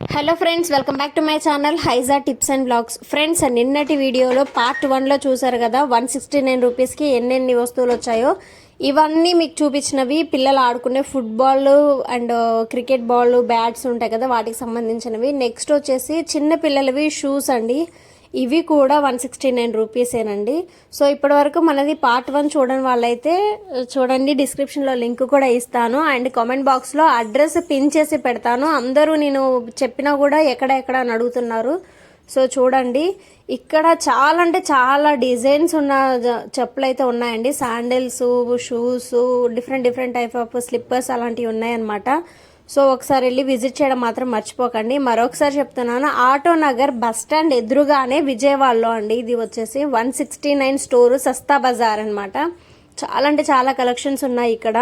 Hello friends, welcome back to my channel హైజా tips and blogs. Friends, నిన్నటి వీడియోలో part 1లో చూసారు కదా 169 రూపీస్కి ఎన్నెన్ని వస్తువులు వచ్చాయో. ఇవన్నీ మీకు చూపించినవి పిల్లలు ఆడుకునే football and cricket ball bats ఉంటాయి కదా, వాటికి సంబంధించినవి. నెక్స్ట్ వచ్చేసి చిన్న పిల్లలవి షూస్ అండి. ఇవి కూడా 169 రూపీసేనండి. సో ఇప్పటి వరకు మనది పార్ట్ 1 చూడని వాళ్ళైతే చూడండి, డిస్క్రిప్షన్లో లింక్ కూడా ఇస్తాను అండ్ కామెంట్ బాక్స్లో అడ్రస్ పిన్ చేసి పెడతాను. అందరూ నేను చెప్పినా కూడా ఎక్కడ అని అడుగుతున్నారు. సో చూడండి, ఇక్కడ చాలా అంటే చాలా డిజైన్స్ ఉన్న చెప్పులు అయితే ఉన్నాయండి. Sandals, shoes, different type of slippers అలాంటివి ఉన్నాయన్నమాట. సో ఒకసారి వెళ్ళి విజిట్ చేయడం మాత్రం మర్చిపోకండి. మరొకసారి చెప్తున్నాను, ఆటో నగర్ బస్ స్టాండ్ ఎదురుగానే విజయవాడలో అండి. ఇది వచ్చేసి 169 స్టోరు, సస్తా బజార్ అనమాట. చాలా అంటే చాలా కలెక్షన్స్ ఉన్నాయి ఇక్కడ.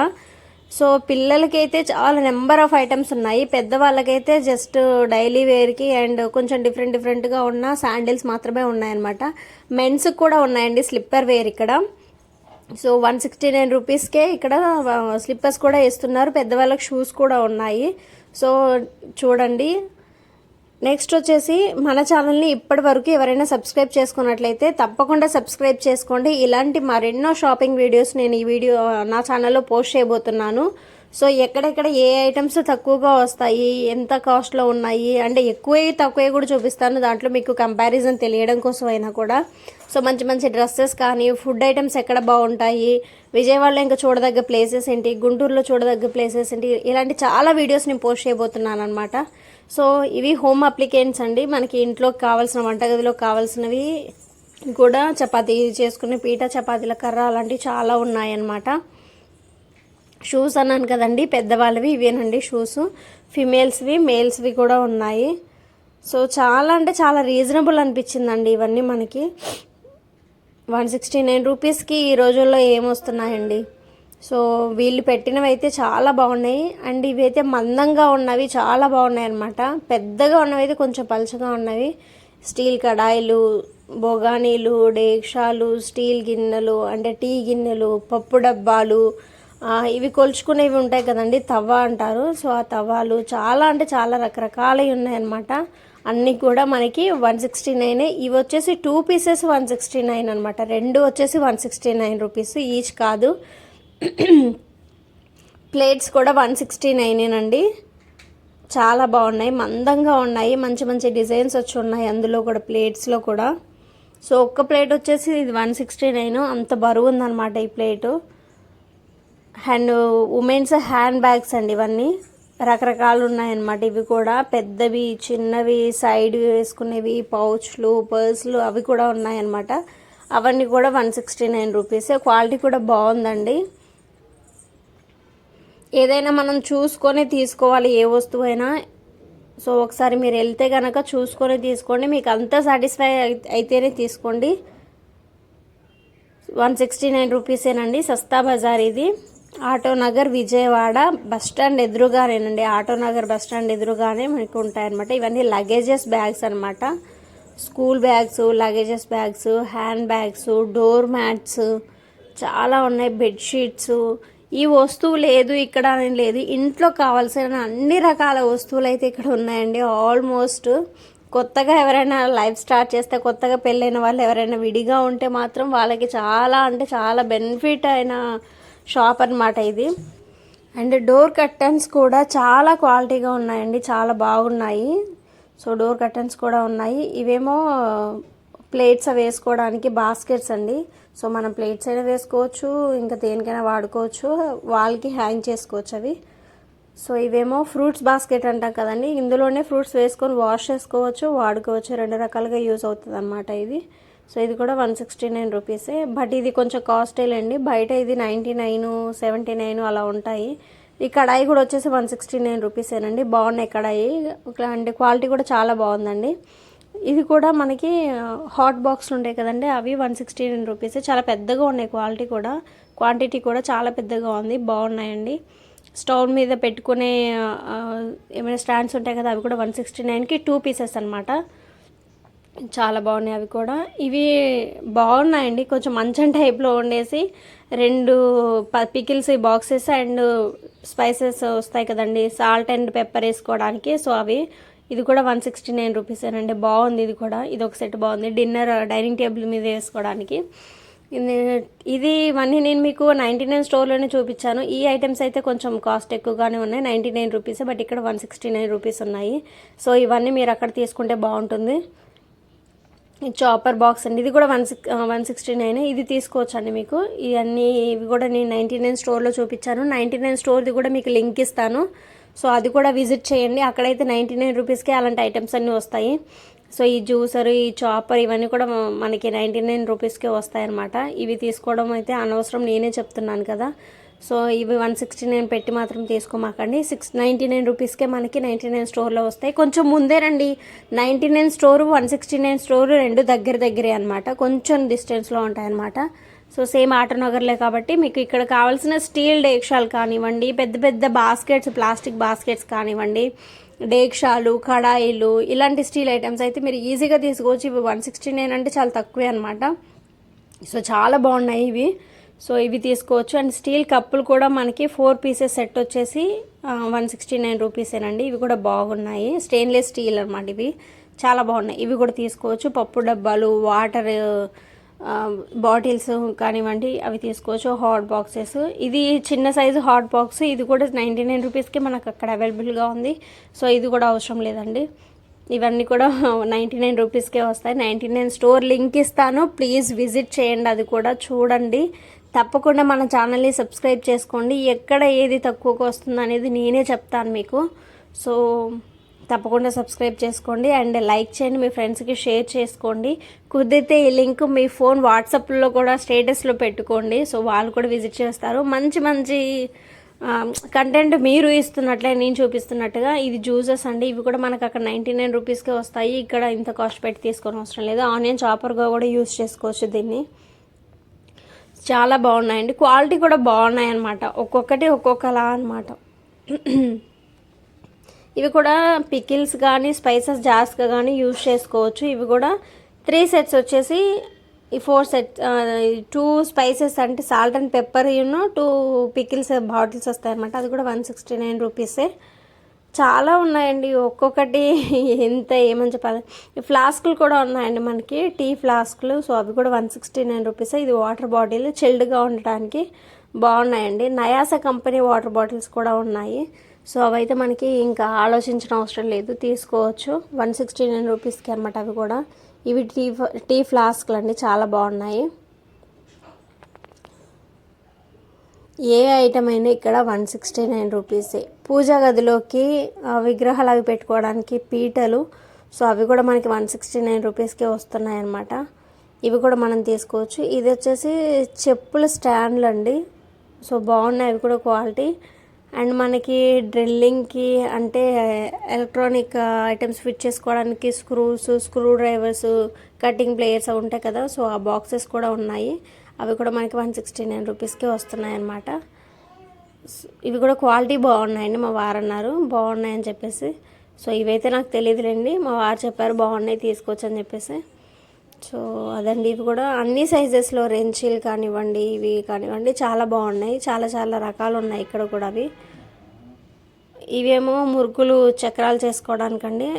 సో పిల్లలకైతే చాలా నెంబర్ ఆఫ్ ఐటమ్స్ ఉన్నాయి. పెద్దవాళ్ళకైతే జస్ట్ డైలీ వేర్కి అండ్ కొంచెం డిఫరెంట్గా ఉన్న శాండిల్స్ మాత్రమే ఉన్నాయన్నమాట. మెన్స్కి కూడా ఉన్నాయండి స్లిప్పర్ వేర్ ఇక్కడ. సో 169 రూపీస్కే ఇక్కడ స్లిప్పర్స్ కూడా ఇస్తున్నారు. పెద్దవాళ్ళకి షూస్ కూడా ఉన్నాయి. సో చూడండి, నెక్స్ట్ వచ్చేసి మన ఛానల్ని ఇప్పటి వరకు ఎవరైనా సబ్స్క్రైబ్ చేసుకున్నట్లయితే తప్పకుండా సబ్స్క్రైబ్ చేసుకోండి. ఇలాంటి మరెన్నో షాపింగ్ వీడియోస్ నేను ఈ వీడియో నా ఛానల్లో పోస్ట్ చేయబోతున్నాను. సో ఎక్కడెక్కడ ఏ ఐటమ్స్ తక్కువగా వస్తాయి, ఎంత కాస్ట్లో ఉన్నాయి అంటే తక్కువే కూడా చూపిస్తాను. దాంట్లో మీకు కంపారిజన్ తెలియడం కోసం అయినా కూడా. సో మంచి డ్రెస్సెస్ కానీ, ఫుడ్ ఐటమ్స్ ఎక్కడ బాగుంటాయి, విజయవాడలో ఇంకా చూడదగ్గ ప్లేసెస్ ఏంటి, గుంటూరులో చూడదగ్గ ప్లేసెస్ ఏంటి, ఇలాంటి చాలా వీడియోస్ నేను పోస్ట్ చేయబోతున్నాను అనమాట. సో ఇవి హోమ్ అప్లికెంట్స్ అండి. మనకి ఇంట్లోకి కావాల్సిన, వంటగదిలోకి కావాల్సినవి కూడా, చపాతీ చేసుకునే పీట, చపాతీల కర్ర అలాంటివి చాలా ఉన్నాయన్నమాట. షూస్ అన్నాను కదండి, పెద్దవాళ్ళవి ఇవేనండి షూస్. ఫిమేల్స్వి, మేల్స్వి కూడా ఉన్నాయి. సో చాలా అంటే చాలా రీజనబుల్ అనిపించిందండి ఇవన్నీ మనకి. 169 రూపీస్కి ఈ రోజుల్లో ఏమొస్తున్నాయండి. సో వీళ్ళు పెట్టినవి అయితే చాలా బాగున్నాయి అండ్ ఇవైతే మందంగా ఉన్నవి చాలా బాగున్నాయి అన్నమాట. పెద్దగా ఉన్నవి అయితే కొంచెం పలుచగా ఉన్నవి. స్టీల్ కడాయిలు, బొగానీలు, డేక్షాలు, స్టీల్ గిన్నెలు అంటే టీ గిన్నెలు, పప్పు డబ్బాలు, ఇవి కొలుచుకునేవి ఉంటాయి కదండి, తవ్వ అంటారు. సో ఆ తవ్వాలు చాలా అంటే చాలా రకరకాలవి ఉన్నాయన్నమాట. అన్నీ కూడా మనకి 169. ఇవి వచ్చేసి 2 పీసెస్ 169 అనమాట. 2 వచ్చేసి 169 రూపీస్ ఈచ్ కాదు. ప్లేట్స్ కూడా 169 అండి. చాలా బాగున్నాయి, మందంగా ఉన్నాయి, మంచి డిజైన్స్ వచ్చి ఉన్నాయి అందులో కూడా, ప్లేట్స్లో కూడా. సో ఒక్క ప్లేట్ వచ్చేసి ఇది 169, అంత బరువు ఉందన్నమాట ఈ plate. And women's hand bags అండి, ఇవన్నీ రకరకాలు ఉన్నాయన్నమాట. ఇవి కూడా పెద్దవి, చిన్నవి, సైడ్ వేసుకునేవి, పౌచ్లు, పర్స్లు అవి కూడా ఉన్నాయన్నమాట. అవన్నీ కూడా 169 రూపీస్. క్వాలిటీ కూడా బాగుందండి. ఏదైనా మనం చూసుకొని తీసుకోవాలి, ఏ వస్తువు అయినా. సో ఒకసారి మీరు వెళ్తే కనుక చూసుకొని తీసుకోండి, మీకు అంతా సాటిస్ఫై అయితేనే తీసుకోండి. 169 రూపీసేనండి. సస్తా బజార్ ఇది. ఆటో నగర్ విజయవాడ బస్ స్టాండ్ ఎదురుగానేనండి. ఆటో నగర్ బస్ స్టాండ్ ఎదురుగానే మనకు ఉంటాయన్నమాట. ఇవన్నీ లగేజెస్ బ్యాగ్స్ అనమాట. School bags, luggages bags, hand bags, door mats చాలా ఉన్నాయి. బెడ్షీట్స్. ఈ వస్తువు లేదు ఇక్కడ అని లేదు, ఇంట్లో కావాల్సిన అన్ని రకాల వస్తువులు అయితే ఇక్కడ ఉన్నాయండి. ఆల్మోస్ట్ కొత్తగా ఎవరైనా లైఫ్ స్టార్ట్ చేస్తే, కొత్తగా పెళ్ళైన వాళ్ళు ఎవరైనా విడిగా ఉంటే మాత్రం వాళ్ళకి చాలా అంటే చాలా బెనిఫిట్ అయిన షాప్ అనమాట ఇది. అండ్ డోర్ కర్టన్స్ కూడా చాలా క్వాలిటీగా ఉన్నాయండి, చాలా బాగున్నాయి. సో డోర్ కర్టన్స్ కూడా ఉన్నాయి. ఇవేమో ప్లేట్స్ వేసుకోవడానికి బాస్కెట్స్ అండి. సో మనం ప్లేట్స్ అయినా వేసుకోవచ్చు, ఇంకా దేనికైనా వాడుకోవచ్చు, వాల్కి హ్యాంగ్ చేసుకోవచ్చు అవి. సో ఇవేమో ఫ్రూట్స్ బాస్కెట్ అంటాం కదండి, ఇందులోనే ఫ్రూట్స్ వేసుకొని వాష్ చేసుకోవచ్చు, వాడుకోవచ్చు, 2 రకాలుగా యూజ్ అవుతుంది అనమాట ఇది. సో ఇది కూడా 169 రూపీసే. బట్ ఇది కొంచెం కాస్టేలండి. బయట ఇది 99, 79 అలా ఉంటాయి. ఈ కడాయి కూడా వచ్చేసి 169 రూపీసేనండి. బాగున్నాయి కడాయి అంటే క్వాలిటీ కూడా చాలా బాగుందండి. ఇది కూడా మనకి హాట్ బాక్స్లు ఉంటాయి కదండి, అవి 169 రూపీసే. చాలా పెద్దగా ఉన్నాయి, క్వాంటిటీ కూడా చాలా పెద్దగా ఉంది, బాగున్నాయండి. స్టవ్ మీద పెట్టుకునే ఏమైనా స్టాండ్స్ ఉంటాయి కదా, అవి కూడా 169కి 2 పీసెస్ అనమాట. చాలా బాగున్నాయి అవి కూడా. ఇవి బాగున్నాయండి, కొంచెం మంచం టైప్లో ఉండేసి 2 పికిల్స్ బాక్సెస్ అండ్ స్పైసెస్ వస్తాయి కదండి, సాల్ట్ అండ్ పెప్పర్ వేసుకోవడానికి. సో అవి ఇది కూడా 169 రూపీసేనండి. బాగుంది ఇది కూడా. ఇది ఒక సెట్ బాగుంది డిన్నర్ డైనింగ్ టేబుల్ మీద వేసుకోవడానికి. ఇవన్నీ నేను మీకు 99 స్టోర్లోనే చూపించాను. ఈ ఐటమ్స్ అయితే కొంచెం కాస్ట్ ఎక్కువగానే ఉన్నాయి, 99 రూపీస్. బట్ ఇక్కడ 169 రూపీస్ ఉన్నాయి. సో ఇవన్నీ మీరు అక్కడ తీసుకుంటే బాగుంటుంది. చాపర్ బాక్స్ అండి, ఇది కూడా 169. ఇది తీసుకోవచ్చు అండి మీకు. ఇవి కూడా నేను 99 స్టోర్లో చూపించాను. 99 స్టోర్ది కూడా మీకు లింక్ ఇస్తాను. సో అది కూడా విజిట్ చేయండి. అక్కడైతే 99 రూపీస్కే అలాంటి ఐటమ్స్ అన్నీ వస్తాయి. సో ఈ జ్యూసర్, ఈ చాపర్ ఇవన్నీ కూడా మనకి 99 రూపీస్కే వస్తాయన్నమాట. ఇవి తీసుకోవడం అయితే అనవసరం, నేనే చెప్తున్నాను కదా. సో ఇవి 169 పెట్టి మాత్రం తీసుకోమాకండి. 699 రూపీస్కే మనకి 99 స్టోర్లో వస్తాయి. కొంచెం ముందే రండి. 99 స్టోరు 169 స్టోరు రెండు దగ్గరే అనమాట. కొంచెం డిస్టెన్స్లో ఉంటాయన్నమాట. సో సేమ్ ఆటోనగర్లే కాబట్టి మీకు ఇక్కడ కావాల్సిన స్టీల్ డేక్షాలు కానివ్వండి, పెద్ద పెద్ద బాస్కెట్స్, ప్లాస్టిక్ బాస్కెట్స్ కానివ్వండి, డేక్షాలు, కడాయిలు, ఇలాంటి స్టీల్ ఐటమ్స్ అయితే మీరు ఈజీగా తీసుకోవచ్చు. ఇవి 169 అంటే చాలా తక్కువే అనమాట. సో చాలా బాగున్నాయి ఇవి. సో ఇవి తీసుకోవచ్చు. అండ్ స్టీల్ కప్పులు కూడా మనకి 4 పీసెస్ సెట్ వచ్చేసి 169 రూపీసేనండి. ఇవి కూడా బాగున్నాయి. స్టెయిన్లెస్ స్టీల్ అనమాట. ఇవి చాలా బాగున్నాయి. ఇవి కూడా తీసుకోవచ్చు. పప్పు డబ్బాలు, వాటర్ బాటిల్స్ కానివ్వండి, అవి తీసుకోవచ్చు. హాట్ బాక్సెస్, ఇది చిన్న సైజు హాట్ బాక్స్. ఇది కూడా 99 రూపీస్కి మనకు అక్కడ అవైలబుల్గా ఉంది. సో ఇది కూడా అవసరం లేదండి. ఇవన్నీ కూడా 99 రూపీస్కే వస్తాయి. 99 స్టోర్ లింక్ ఇస్తాను, ప్లీజ్ విజిట్ చేయండి. అది కూడా చూడండి. తప్పకుండా మన ఛానల్ని సబ్స్క్రైబ్ చేసుకోండి. ఎక్కడ ఏది తక్కువకు వస్తుంది అనేది నేనే చెప్తాను మీకు. సో తప్పకుండా సబ్స్క్రైబ్ చేసుకోండి అండ్ లైక్ చేయండి, మీ ఫ్రెండ్స్కి షేర్ చేసుకోండి. కుదిరితే ఈ లింక్ మీ ఫోన్ వాట్సాప్లో కూడా స్టేటస్లో పెట్టుకోండి. సో వాళ్ళు కూడా విజిట్ చేస్తారు. మంచి మంచి కంటెంట్ మీరు ఇస్తున్నట్లే, నేను చూపిస్తున్నట్టుగా. ఇది జ్యూసెస్ అండి. ఇవి కూడా మనకు అక్కడ 99 రూపీస్కే వస్తాయి. ఇక్కడ ఇంత కాస్ట్ పెట్టి తీసుకొని అవసరం లేదు. ఆనియన్ చాపర్గా కూడా యూజ్ చేసుకోవచ్చు దీన్ని. చాలా బాగున్నాయండి. క్వాలిటీ కూడా బాగున్నాయి అన్నమాట. ఒక్కొక్కటి ఒక్కొక్కలా అనమాట. ఇవి కూడా పికిల్స్ కానీ స్పైసెస్ జాస్గా కానీ యూజ్ చేసుకోవచ్చు. ఇవి కూడా 3 సెట్స్ వచ్చేసి 4 సెట్స్, 2 స్పైసెస్ అంటే salt and pepper 2 pickles bottles వస్తాయన్నమాట. అది కూడా 169 రూపీసే. చాలా ఉన్నాయండి. ఒక్కొక్కటి ఎంత ఏమని చెప్పాలి. ఫ్లాస్కులు కూడా ఉన్నాయండి మనకి, టీ ఫ్లాస్కులు. సో అవి కూడా 169 రూపీసే. ఇది వాటర్ బాటిల్ చిల్డ్గా ఉండటానికి బాగున్నాయండి. నయాస కంపెనీ వాటర్ బాటిల్స్ కూడా ఉన్నాయి. సో అవైతే మనకి ఇంకా ఆలోచించిన అవసరం లేదు, తీసుకోవచ్చు. 169 రూపీస్కి అనమాట అవి కూడా. ఇవి టీ ఫ్లాస్క్లు అండి, చాలా బాగున్నాయి. ఏ ఐటమ్ అయినా ఇక్కడ 169 రూపీసే. పూజా గదిలోకి విగ్రహాలు అవి పెట్టుకోవడానికి పీటలు. సో అవి కూడా మనకి 169 రూపీస్కే వస్తున్నాయి అన్నమాట. ఇవి కూడా మనం తీసుకోవచ్చు. ఇది వచ్చేసి చెప్పుల స్టాండ్లు అండి. సో బాగున్నాయి అవి కూడా క్వాలిటీ. అండ్ మనకి డ్రిల్లింగ్కి అంటే ఎలక్ట్రానిక్ ఐటమ్స్ ఫిట్ చేసుకోవడానికి screws, screw drivers, cutting players ఉంటాయి కదా. సో ఆ బాక్సెస్ కూడా ఉన్నాయి. అవి కూడా మనకి 169 రూపీస్కే వస్తున్నాయి అన్నమాట. ఇవి కూడా క్వాలిటీ బాగున్నాయండి. మా వారు అన్నారు బాగున్నాయని చెప్పేసి. సో ఇవైతే నాకు తెలియదులేండి, మా వారు చెప్పారు బాగున్నాయి తీసుకోవచ్చు అని చెప్పేసి. సో అదండి. ఇవి కూడా అన్ని సైజెస్లో రెంచీలు కానివ్వండి, ఇవి కానివ్వండి, చాలా బాగున్నాయి. చాలా చాలా రకాలు ఉన్నాయి ఇక్కడ కూడా. ఇవేమో మురుకులు, చక్రాలు చేసుకోవడానికండి.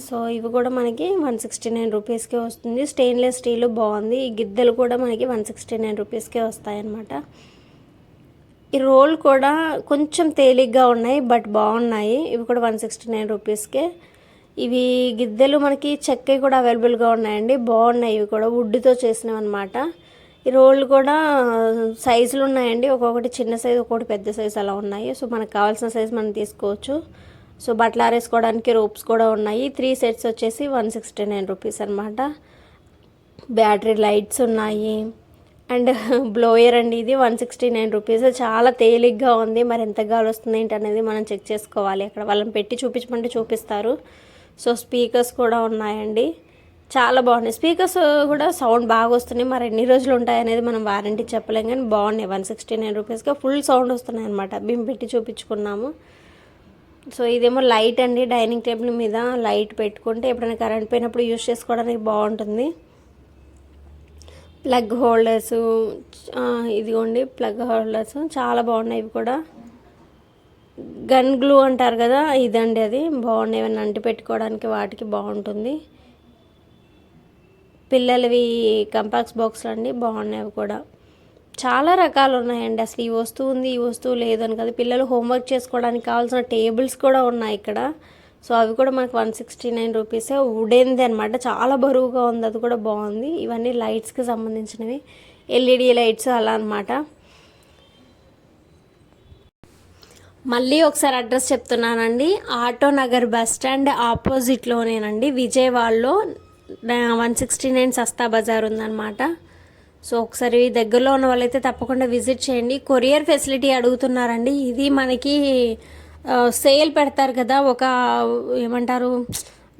సో ఇవి కూడా మనకి 169 రూపీస్కే వస్తుంది. స్టెయిన్లెస్ స్టీల్ బాగుంది. ఈ గిద్దెలు కూడా మనకి 169 రూపీస్కే వస్తాయన్నమాట. ఈ రోల్ కూడా కొంచెం తేలిగ్గా ఉన్నాయి బట్ బాగున్నాయి. ఇవి కూడా 169 రూపీస్కే. ఇవి గిద్దెలు మనకి చెక్క కూడా అవైలబుల్గా ఉన్నాయండి, బాగున్నాయి. ఇవి కూడా వుడ్తో చేసినవి అనమాట. ఈ రోళ్ళు కూడా సైజులు ఉన్నాయండి. ఒక్కొక్కటి చిన్న సైజు, ఒక్కొక్కటి పెద్ద సైజు అలా ఉన్నాయి. సో మనకు కావాల్సిన సైజు మనం తీసుకోవచ్చు. సో బట్టలు ఆరేసుకోవడానికి రోప్స్ కూడా ఉన్నాయి. 3 సెట్స్ వచ్చేసి 169 రూపీస్ అనమాట. బ్యాటరీ లైట్స్ ఉన్నాయి. అండ్ బ్లోయర్ అండి, ఇది 169 రూపీస్. చాలా తేలిగ్గా ఉంది. మరి ఎంత గాలి వస్తుంది ఏంటి అనేది మనం చెక్ చేసుకోవాలి. అక్కడ వాళ్ళని పెట్టి చూపించమంటే చూపిస్తారు. సో స్పీకర్స్ కూడా ఉన్నాయండి, చాలా బాగున్నాయి. స్పీకర్స్ కూడా సౌండ్ బాగా వస్తున్నాయి. మరి ఎన్ని రోజులు ఉంటాయి అనేది మనం వారంటీ చెప్పలేం, కానీ బాగున్నాయి. 169 రూపీస్గా ఫుల్ సౌండ్ వస్తున్నాయి అనమాట. మేము పెట్టి చూపించుకున్నాము. సో ఇదేమో లైట్ అండి, డైనింగ్ టేబుల్ మీద లైట్ పెట్టుకుంటే ఎప్పుడైనా కరెంట్ పోయినప్పుడు యూజ్ చేసుకోవడానికి బాగుంటుంది. ప్లగ్ హోల్డర్స్, ఇదిగోండి ప్లగ్ హోల్డర్స్ చాలా బాగున్నాయి. ఇవి కూడా గన్ గ్లూ అంటారు కదా, ఇదండి అది. బాగున్నాయి, ఏమన్నా అంటి పెట్టుకోవడానికి వాటికి బాగుంటుంది. పిల్లలవి కంపాక్స్ బాక్స్లు అండి, బాగున్నాయి అవి కూడా. చాలా రకాలు ఉన్నాయండి. అసలు ఈ వస్తువు ఉంది ఈ వస్తువు లేదని కదా, పిల్లలు హోంవర్క్ చేసుకోవడానికి కావాల్సిన టేబుల్స్ కూడా ఉన్నాయి ఇక్కడ. సో అవి కూడా మనకు 169 రూపీసే. వుడెన్ది అనమాట, చాలా బరువుగా ఉంది, అది కూడా బాగుంది. ఇవన్నీ లైట్స్కి సంబంధించినవి, ఎల్ఈడి లైట్స్ అలా అనమాట. మళ్ళీ ఒకసారి అడ్రస్ చెప్తున్నానండి. ఆటో నగర్ బస్ స్టాండ్ ఆపోజిట్లోనేనండి, విజయవాడలో 169 సస్తా బజార్ ఉందన్నమాట. సో ఒకసారి దగ్గరలో ఉన్న వాళ్ళైతే తప్పకుండా విజిట్ చేయండి. కొరియర్ ఫెసిలిటీ అడుగుతున్నారండి. ఇది మనకి సేల్ పెడతారు కదా, ఒక ఏమంటారు,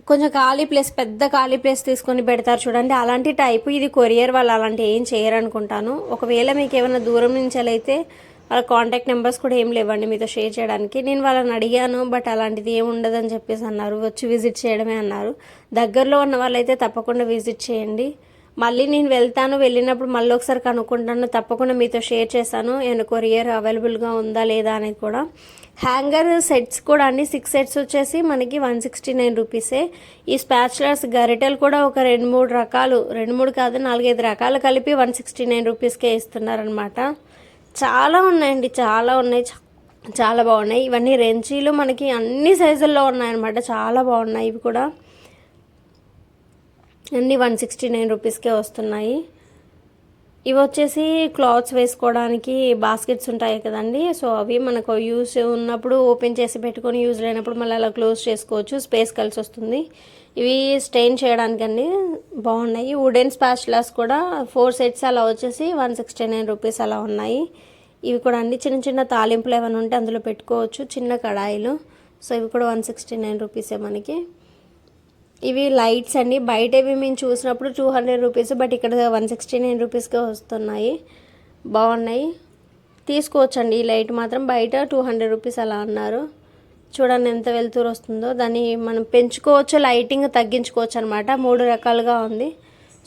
కొంచెం ఖాళీ ప్లేస్, పెద్ద ఖాళీ ప్లేస్ తీసుకొని పెడతారు చూడండి, అలాంటి టైపు. ఇది కొరియర్ వాళ్ళు అలాంటి ఏం చేయరు అనుకుంటాను. ఒకవేళ మీకు ఏమైనా దూరం నుంచి అయితే వాళ్ళ కాంటాక్ట్ నెంబర్స్ కూడా ఏం లేవండి మీతో షేర్ చేయడానికి. నేను వాళ్ళని అడిగాను, బట్ అలాంటిది ఏమి ఉండదని చెప్పేసి అన్నారు. వచ్చి విజిట్ చేయడమే అన్నారు. దగ్గరలో ఉన్న వాళ్ళైతే తప్పకుండా విజిట్ చేయండి. మళ్ళీ నేను వెళ్తాను, వెళ్ళినప్పుడు మళ్ళీ ఒకసారి కనుక్కుంటాను, తప్పకుండా మీతో షేర్ చేస్తాను ఏమైనా కొరియర్ అవైలబుల్గా ఉందా లేదా అనేది కూడా. హ్యాంగర్ సెట్స్ కూడా అండి, 6 సెట్స్ వచ్చేసి మనకి 169 రూపీసే. ఈ స్పాచులర్స్ గరిటెలు కూడా ఒక 2-3 రకాలు, 2-3 కాదు 4-5 రకాలు కలిపి 169 రూపీస్కే ఇస్తున్నారనమాట. చాలా ఉన్నాయండి, చాలా ఉన్నాయి, చాలా బాగున్నాయి. ఇవన్నీ రెంచీలు మనకి అన్ని సైజుల్లో ఉన్నాయన్నమాట, చాలా బాగున్నాయి. ఇవి కూడా అన్నీ 169 రూపీస్కే వస్తున్నాయి. ఇవి వచ్చేసి క్లాత్స్ వేసుకోవడానికి బాస్కెట్స్ ఉంటాయి కదండి. సో అవి మనకు యూస్ ఉన్నప్పుడు ఓపెన్ చేసి పెట్టుకొని, యూజ్ లేనప్పుడు మళ్ళీ అలా క్లోజ్ చేసుకోవచ్చు, స్పేస్ కలిసి వస్తుంది. ఇవి స్టెయిన్ చేయడానికి అండి, బాగున్నాయి. వుడెన్ స్పాచులాస్ కూడా 4 సెట్స్ అలా వచ్చేసి 169 రూపీస్ అలా ఉన్నాయి. ఇవి కూడా అండి చిన్న చిన్న తాలింపులు ఏమైనా ఉంటే అందులో పెట్టుకోవచ్చు, చిన్న కడాయిలు. సో ఇవి కూడా 169 రూపీసే మనకి. ఇవి లైట్స్ అండి, బయట ఇవి మేము చూసినప్పుడు 200 రూపీస్, బట్ ఇక్కడ 169 రూపీస్కే వస్తున్నాయి, బాగున్నాయి, తీసుకోవచ్చండి. ఈ లైట్ మాత్రం బయట 200 రూపీస్ అలా అన్నారు. చూడండి ఎంత వెలుతురు వస్తుందో, దాన్ని మనం పెంచుకోవచ్చు, లైటింగ్ తగ్గించుకోవచ్చు అనమాట. 3 రకాలుగా ఉంది.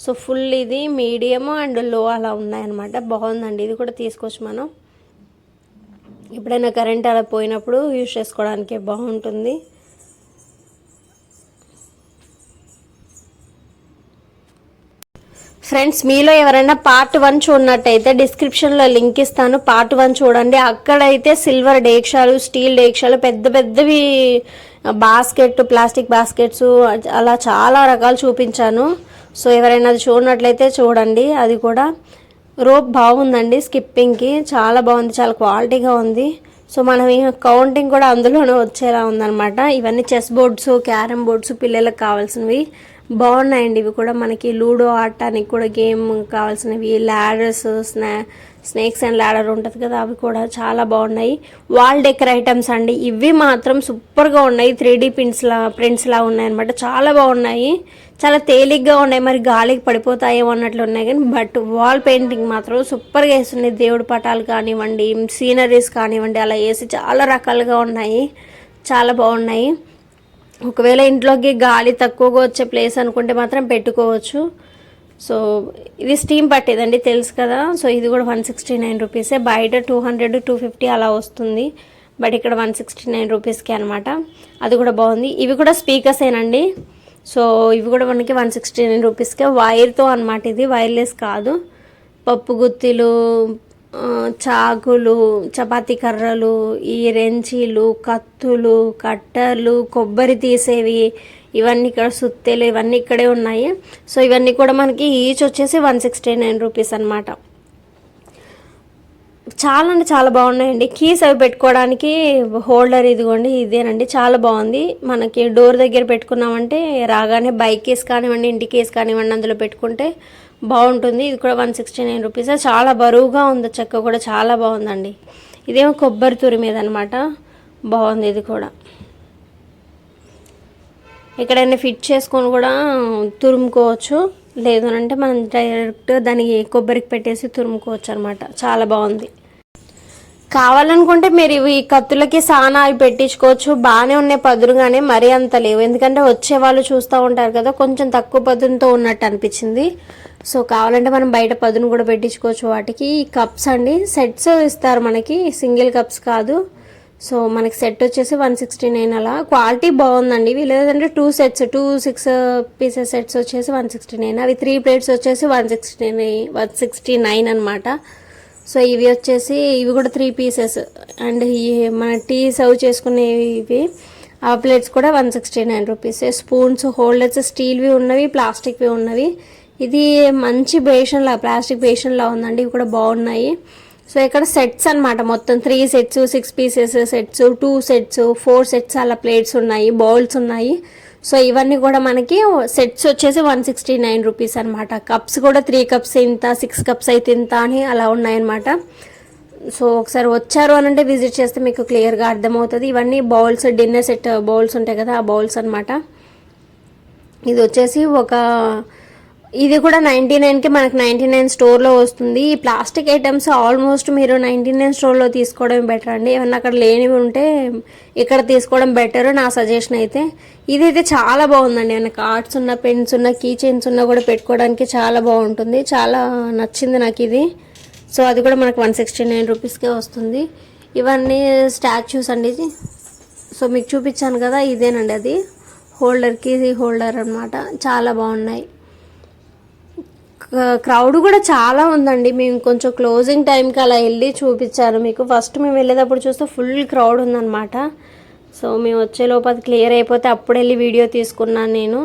సో ఫుల్ ఇది, మీడియం అండ్ లో అలా ఉన్నాయన్నమాట. బాగుందండి, ఇది కూడా తీసుకోవచ్చు మనం. ఎప్పుడైనా కరెంట్ అలా పోయినప్పుడు యూజ్ చేసుకోవడానికి బాగుంటుంది. ఫ్రెండ్స్, మీలో ఎవరైనా పార్ట్ 1 చూడనట్టయితే డిస్క్రిప్షన్లో లింక్ ఇస్తాను, పార్ట్ 1 చూడండి. అక్కడైతే సిల్వర్ డేక్షాలు, స్టీల్ డేక్షాలు, పెద్ద పెద్దవి బాస్కెట్, ప్లాస్టిక్ బాస్కెట్స్ అలా చాలా రకాలు చూపించాను. సో ఎవరైనా అది చూడనట్లయితే చూడండి. అది కూడా రోప్ బాగుందండి, స్కిప్పింగ్కి చాలా బాగుంది, చాలా క్వాలిటీగా ఉంది. సో మనం కౌంటింగ్ కూడా అందులోనే వచ్చేలా ఉందన్నమాట. ఇవన్నీ చెస్ బోర్డ్స్, క్యారమ్ బోర్డ్స్, పిల్లలకు కావాల్సినవి బాగున్నాయండి. ఇవి కూడా మనకి లూడో ఆడటానికి కూడా గేమ్ కావాల్సినవి, ల్యాడర్స్, స్నేక్స్ అండ్ ల్యాడర్ ఉంటుంది కదా, అవి కూడా చాలా బాగున్నాయి. వాల్ డెకర్ ఐటమ్స్ అండి, ఇవి మాత్రం సూపర్గా ఉన్నాయి. 3D ప్రింట్స్ లా ఉన్నాయన్నమాట, చాలా బాగున్నాయి, చాలా తేలిగ్గా ఉన్నాయి. మరి గాలికి పడిపోతాయేమో అన్నట్లు ఉన్నాయి కానీ, బట్ వాల్ పెయింటింగ్ మాత్రం సూపర్గా వేస్తున్నాయి. దేవుడి పటాలు కానివ్వండి, సీనరీస్ కానివ్వండి, అలా వేసి చాలా రకాలుగా ఉన్నాయి, చాలా బాగున్నాయి. ఒకవేళ ఇంట్లోకి గాలి తక్కువగా వచ్చే ప్లేస్ అనుకుంటే మాత్రం పెట్టుకోవచ్చు. సో ఇది స్టీమ్ పట్టేదండి, తెలుసు కదా. సో ఇది కూడా 169 రూపీసే. బయట 200-250 అలా వస్తుంది, బట్ ఇక్కడ 169 రూపీస్కి అనమాట. అది కూడా బాగుంది. ఇవి కూడా స్పీకర్సేనండి. సో ఇవి కూడా మనకి 169 రూపీస్కే, వైర్తో అనమాట, ఇది వైర్లెస్ కాదు. పప్పు గుత్తిలు, చాకులు, చపాతీ కర్రలు, ఈ రెంచీలు, కత్తులు, కట్టర్లు, కొబ్బరి తీసేవి, ఇవన్నీ ఇక్కడ సుత్తెలు, ఇవన్నీ ఇక్కడే ఉన్నాయి. సో ఇవన్నీ కూడా మనకి ఈచ్ వచ్చేసి 169 రూపీస్ అనమాట. చాలా అంటే చాలా బాగున్నాయండి. కీస్ అవి పెట్టుకోవడానికి హోల్డర్ ఇదిగోండి, ఇదేనండి, చాలా బాగుంది. మనకి డోర్ దగ్గర పెట్టుకున్నామంటే రాగానే బైక్ కేస్ కానివ్వండి, ఇంటి కేస్ కానివ్వండి, అందులో పెట్టుకుంటే బాగుంటుంది. ఇది కూడా 169 రూపీస్. చాలా బరువుగా ఉంది, చెక్క కూడా చాలా బాగుందండి. ఇదేమో కొబ్బరి తురి మీద అనమాట, బాగుంది. ఇది కూడా ఎక్కడైనా ఫిట్ చేసుకొని కూడా తురుముకోవచ్చు, లేదు అంటే మనం డైరెక్ట్ దానికి కొబ్బరికి పెట్టేసి తురుముకోవచ్చు అనమాట, చాలా బాగుంది. కావాలనుకుంటే మీరు ఇవి కత్తులకి సానా అవి పెట్టించుకోవచ్చు, బాగానే ఉన్నాయి పదురుగానే, మరీ అంత లేవు. ఎందుకంటే వచ్చే వాళ్ళు చూస్తూ ఉంటారు కదా, కొంచెం తక్కువ పదునుతో ఉన్నట్టు అనిపించింది. సో కావాలంటే మనం బయట పదును కూడా పెట్టించుకోవచ్చు వాటికి. ఈ కప్స్ అండి, సెట్స్ ఇస్తారు మనకి, సింగిల్ కప్స్ కాదు. సో మనకి సెట్ వచ్చేసి 169 అలా. క్వాలిటీ బాగుందండి. ఇవి లేదంటే 2 సెట్స్ 6 పీసెస్ సెట్స్ వచ్చేసి 169. అవి 3 ప్లేట్స్ వచ్చేసి 169 అనమాట. సో ఇవి వచ్చేసి ఇవి కూడా 3 పీసెస్. అండ్ ఈ మన టీ సర్వ్ చేసుకునేవి ఇవి ఆ ప్లేట్స్ కూడా 169 రూపీస్. స్పూన్స్ హోల్డర్స్ స్టీల్వి ఉన్నవి, ప్లాస్టిక్వి ఉన్నవి. ఇది మంచి బేషన్లా, ప్లాస్టిక్ బేషన్లా ఉందండి. ఇవి కూడా బాగున్నాయి. సో ఇక్కడ సెట్స్ అనమాట, మొత్తం 3 sets, 6 pieces sets, 2 sets, 4 sets అలా ప్లేట్స్ ఉన్నాయి, బౌల్స్ ఉన్నాయి. సో ఇవన్నీ కూడా మనకి సెట్స్ వచ్చేసి 169 రూపీస్ అనమాట. కప్స్ కూడా 3 కప్స్ ఇంత, 6 కప్స్ అయితే ఇంత అని అలా ఉన్నాయన్నమాట. సో ఒకసారి వచ్చారు అని అంటే విజిట్ చేస్తే మీకు క్లియర్గా అర్థమవుతుంది. ఇవన్నీ బౌల్స్, డిన్నర్ సెట్ బౌల్స్ ఉంటాయి కదా, ఆ బౌల్స్ అనమాట. ఇది వచ్చేసి ఇది కూడా 99కి మనకు 99 స్టోర్లో వస్తుంది. ఈ ప్లాస్టిక్ ఐటమ్స్ ఆల్మోస్ట్ మీరు 99 స్టోర్లో తీసుకోవడం బెటర్ అండి. ఏమన్నా అక్కడ లేనివి ఉంటే ఇక్కడ తీసుకోవడం బెటర్ నా సజెషన్ అయితే. ఇదైతే చాలా బాగుందండి. ఏమైనా కార్డ్స్ ఉన్న, పెన్స్ ఉన్న, కీ చైన్స్ ఉన్నా కూడా పెట్టుకోవడానికి చాలా బాగుంటుంది. చాలా నచ్చింది నాకు ఇది. సో అది కూడా మనకు 169 రూపీస్కే వస్తుంది. ఇవన్నీ స్టాచ్యూస్ అండి. సో మీకు చూపించాను కదా, ఇదేనండి అది హోల్డర్కి హోల్డర్ అనమాట. చాలా బాగున్నాయి. క్రౌడ్ కూడా చాలా ఉందండి. మేము కొంచెం క్లోజింగ్ టైంకి అలా వెళ్ళి చూపించాను మీకు. ఫస్ట్ మేము వెళ్ళేటప్పుడు చూస్తే ఫుల్ క్రౌడ్ ఉందన్నమాట. సో మేము వచ్చే లోపు అది క్లియర్ అయిపోతే అప్పుడు వెళ్ళి వీడియో తీసుకున్నాను నేను.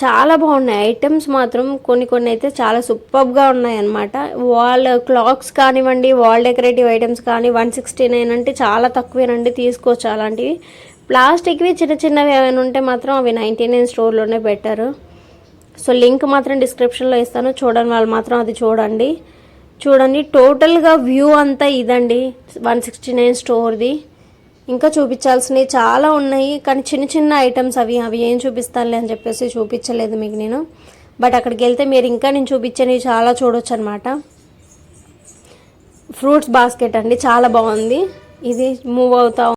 చాలా బాగున్నాయి ఐటమ్స్ మాత్రం. కొన్ని అయితే చాలా సూపర్గా ఉన్నాయి అన్నమాట. వాల్ క్లాక్స్ కానివ్వండి, వాల్ డెకరేటివ్ ఐటమ్స్ కానీ 169 అంటే చాలా తక్కువేనండి, తీసుకోవచ్చు అలాంటివి. ప్లాస్టిక్వి చిన్నవి ఏమైనా ఉంటే మాత్రం అవి 99 స్టోర్లోనే బెటర్. సో లింక్ మాత్రం డిస్క్రిప్షన్లో ఇస్తాను, చూడని వాళ్ళు మాత్రం అది చూడండి. టోటల్గా వ్యూ అంతా ఇదండి 169 స్టోర్ది. ఇంకా చూపించాల్సినవి చాలా ఉన్నాయి, కానీ చిన్న ఐటమ్స్ అవి ఏం చూపిస్తానులే అని చెప్పేసి చూపించలేదు మీకు నేను. బట్ అక్కడికి వెళ్తే మీరు ఇంకా నేను చూపించేవి చాలా చూడొచ్చు అనమాట. ఫ్రూట్స్ బాస్కెట్ అండి, చాలా బాగుంది. ఇది మూవ్ అవుతా